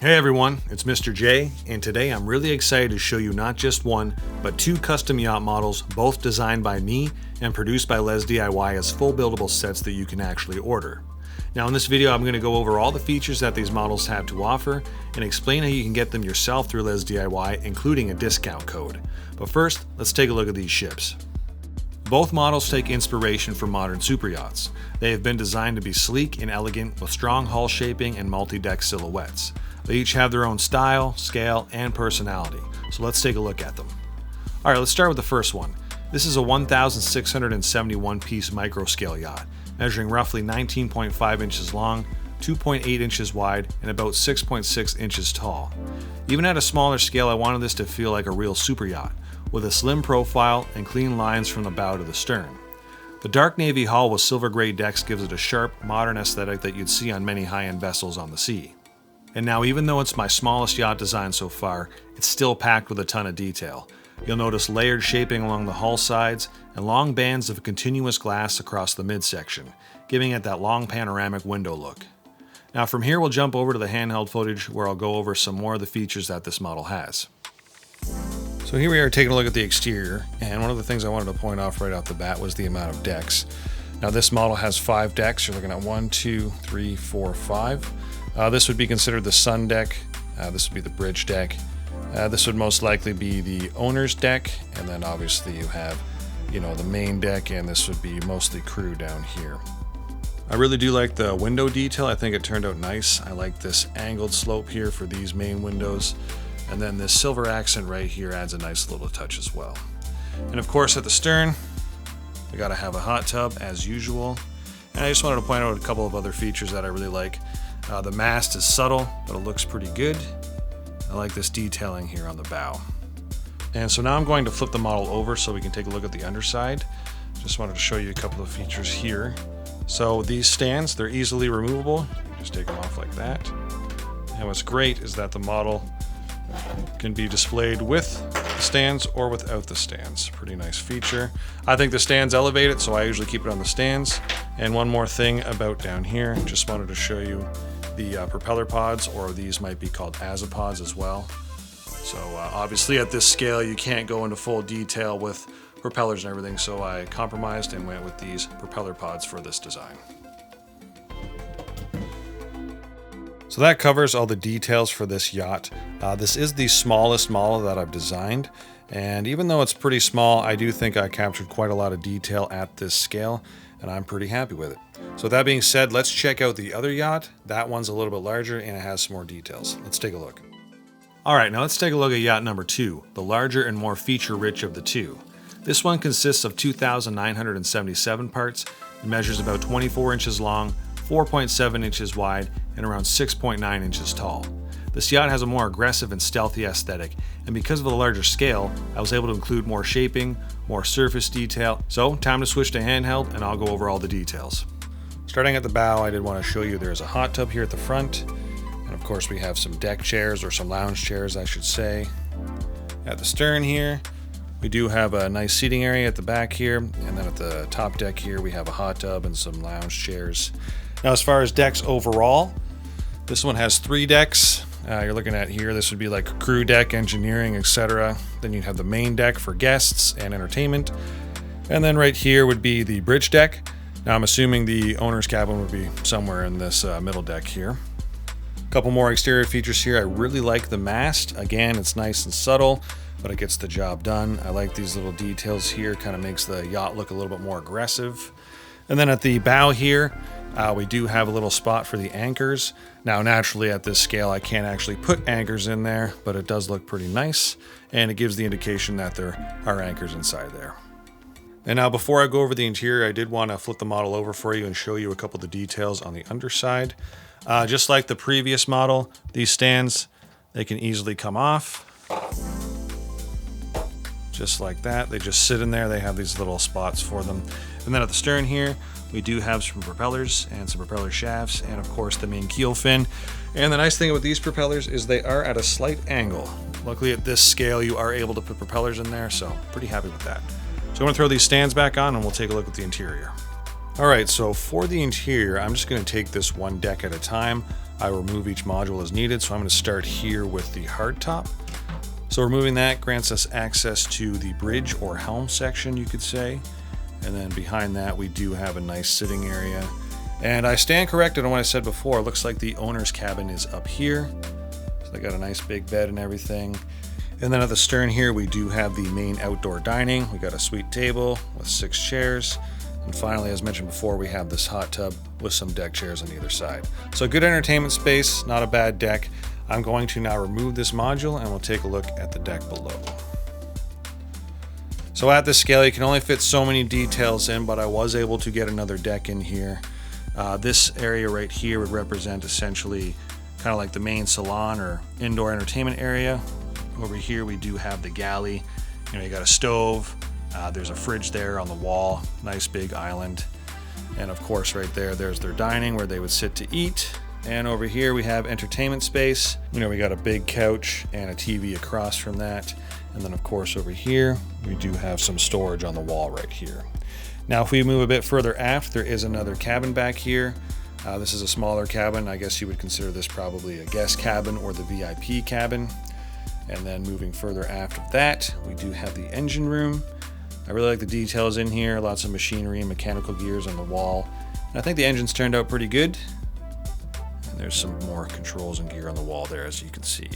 Hey everyone, it's Mr. J, and today I'm really excited to show you not just one, but two custom yacht models, both designed by me and produced by LESDIY as full buildable sets that you can actually order. Now in this video I'm going to go over all the features that these models have to offer and explain how you can get them yourself through LESDIY, including a discount code. But first, let's take a look at these ships. Both models take inspiration from modern super yachts. They have been designed to be sleek and elegant with strong hull shaping and multi-deck silhouettes. They each have their own style, scale, and personality, so let's take a look at them. Alright, let's start with the first one. This is a 1,671 piece micro-scale yacht, measuring roughly 19.5 inches long, 2.8 inches wide, and about 6.6 inches tall. Even at a smaller scale, I wanted this to feel like a real super yacht, with a slim profile and clean lines from the bow to the stern. The dark navy hull with silver gray decks gives it a sharp, modern aesthetic that you'd see on many high-end vessels on the sea. And now, even though it's my smallest yacht design so far, it's still packed with a ton of detail. You'll notice layered shaping along the hull sides and long bands of continuous glass across the midsection, giving it that long panoramic window look. Now from here we'll jump over to the handheld footage where I'll go over some more of the features that this model has. So here we are taking a look at the exterior, and one of the things I wanted to point off right off the bat was the amount of decks. Now this model has 5 decks. You're looking at 1, 2, 3, 4, 5. This would be considered the sun deck. This would be the bridge deck. This would most likely be the owner's deck, and then obviously you have, the main deck, and this would be mostly crew down here. I really do like the window detail. I think it turned out nice. I like this angled slope here for these main windows, and then this silver accent right here adds a nice little touch as well. And of course at the stern, we gotta have a hot tub as usual. And I just wanted to point out a couple of other features that I really like. The mast is subtle, but it looks pretty good. I like this detailing here on the bow. And so now I'm going to flip the model over so we can take a look at the underside. Just wanted to show you a couple of features here. So these stands, they're easily removable. Just take them off like that. And what's great is that the model can be displayed with the stands or without the stands. Pretty nice feature. I think the stands elevate it, so I usually keep it on the stands. And one more thing about down here, just wanted to show you the propeller pods, or these might be called azipods as well. So obviously at this scale you can't go into full detail with propellers and everything, so I compromised and went with these propeller pods for this design. So that covers all the details for this yacht. This is the smallest model that I've designed, and even though it's pretty small, I do think I captured quite a lot of detail at this scale, and I'm pretty happy with it. So that being said, let's check out the other yacht. That one's a little bit larger and it has some more details. Let's take a look. Alright, now let's take a look at yacht number 2, the larger and more feature-rich of the two. This one consists of 2,977 parts and measures about 24 inches long, 4.7 inches wide, and around 6.9 inches tall. This yacht has a more aggressive and stealthy aesthetic, and because of the larger scale, I was able to include more shaping, more surface detail. So, time to switch to handheld, and I'll go over all the details. Starting at the bow, I did want to show you there's a hot tub here at the front, and of course we have some deck chairs, or some lounge chairs I should say. At the stern here, we do have a nice seating area at the back here, and then at the top deck here we have a hot tub and some lounge chairs. Now as far as decks overall, this one has 3 decks. You're looking at here, this would be like a crew deck, engineering, etc. Then you'd have the main deck for guests and entertainment. And then right here would be the bridge deck. Now I'm assuming the owner's cabin would be somewhere in this middle deck here. A couple more exterior features here. I really like the mast. Again, it's nice and subtle, but it gets the job done. I like these little details here, kind of makes the yacht look a little bit more aggressive. And then at the bow here, we do have a little spot for the anchors. Now naturally at this scale I can't actually put anchors in there, but it does look pretty nice, and it gives the indication that there are anchors inside there. And now before I go over the interior, I did want to flip the model over for you and show you a couple of the details on the underside. Just like the previous model, these stands, they can easily come off. Just like that, they just sit in there. They have these little spots for them. And then at the stern here, we do have some propellers and some propeller shafts, and of course the main keel fin. And the nice thing with these propellers is they are at a slight angle. Luckily at this scale you are able to put propellers in there, so pretty happy with that. So I'm going to throw these stands back on and we'll take a look at the interior. Alright, so for the interior, I'm just going to take this one deck at a time. I remove each module as needed. So I'm going to start here with the hardtop. So removing that grants us access to the bridge or helm section, you could say. And then behind that, we do have a nice sitting area. And I stand corrected on what I said before. It looks like the owner's cabin is up here. So they got a nice big bed and everything. And then at the stern here, we do have the main outdoor dining. We got a sweet table with 6 chairs. And finally, as mentioned before, we have this hot tub with some deck chairs on either side. So good entertainment space, not a bad deck. I'm going to now remove this module and we'll take a look at the deck below. So at this scale, you can only fit so many details in, but I was able to get another deck in here. This area right here would represent essentially kind of like the main salon or indoor entertainment area. Over here, we do have the galley. You know, you got a stove. There's a fridge there on the wall, nice big island. And of course right there, there's their dining where they would sit to eat. And over here we have entertainment space. You know, we got a big couch and a TV across from that. And then of course over here, we do have some storage on the wall right here. Now if we move a bit further aft, there is another cabin back here. This is a smaller cabin. I guess you would consider this probably a guest cabin or the VIP cabin. And then moving further aft of that, we do have the engine room. I really like the details in here, lots of machinery and mechanical gears on the wall. And I think the engine's turned out pretty good. And there's some more controls and gear on the wall there, as you can see.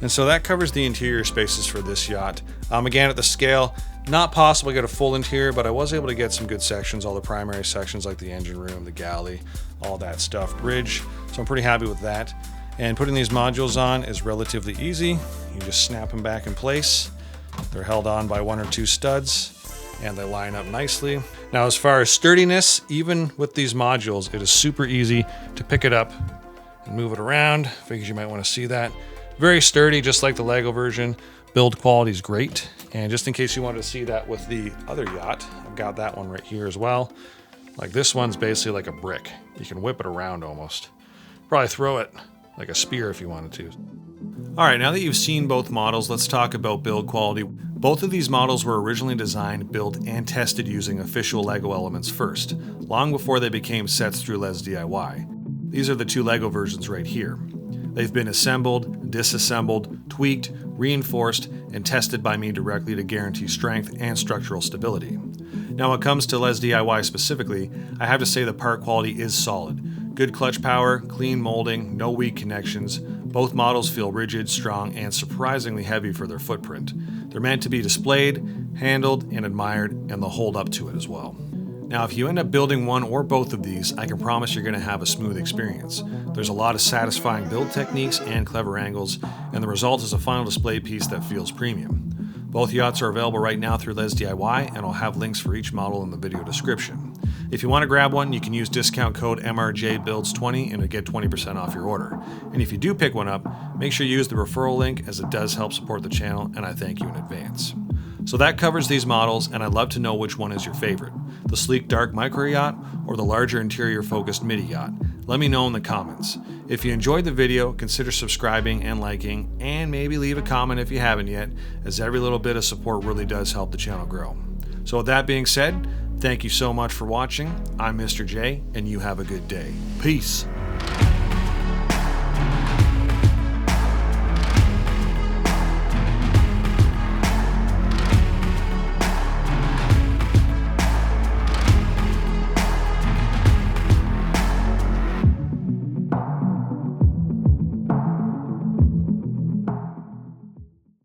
And so that covers the interior spaces for this yacht. Again, at the scale, not possible to get a full interior, but I was able to get some good sections, all the primary sections like the engine room, the galley, all that stuff, bridge. So I'm pretty happy with that. And putting these modules on is relatively easy. You just snap them back in place. They're held on by 1 or 2 studs and they line up nicely. Now, as far as sturdiness, even with these modules, it is super easy to pick it up and move it around. Figures you might want to see that. Very sturdy, just like the Lego version. Build quality is great. And just in case you wanted to see that with the other yacht, I've got that one right here as well. Like this one's basically like a brick. You can whip it around almost. Probably throw it like a spear if you wanted to. All right, now that you've seen both models, let's talk about build quality. Both of these models were originally designed, built, and tested using official LEGO elements first, long before they became sets through LESDIY. These are the 2 LEGO versions right here. They've been assembled, disassembled, tweaked, reinforced, and tested by me directly to guarantee strength and structural stability. Now, when it comes to LESDIY specifically, I have to say the part quality is solid. Good clutch power, clean molding, no weak connections. Both models feel rigid, strong, and surprisingly heavy for their footprint. They're meant to be displayed, handled, and admired, and they'll hold up to it as well. Now, if you end up building one or both of these, I can promise you're going to have a smooth experience. There's a lot of satisfying build techniques and clever angles, and the result is a final display piece that feels premium. Both yachts are available right now through LESDIY, and I'll have links for each model in the video description. If you want to grab one, you can use discount code MRJ Builds 20 and you'll get 20% off your order. And if you do pick one up, make sure you use the referral link, as it does help support the channel, and I thank you in advance. So that covers these models, and I'd love to know which one is your favorite, the sleek dark micro yacht or the larger interior focused midi yacht. Let me know in the comments. If you enjoyed the video, consider subscribing and liking, and maybe leave a comment if you haven't yet, as every little bit of support really does help the channel grow. So with that being said, thank you so much for watching. I'm Mr. J, and you have a good day. Peace.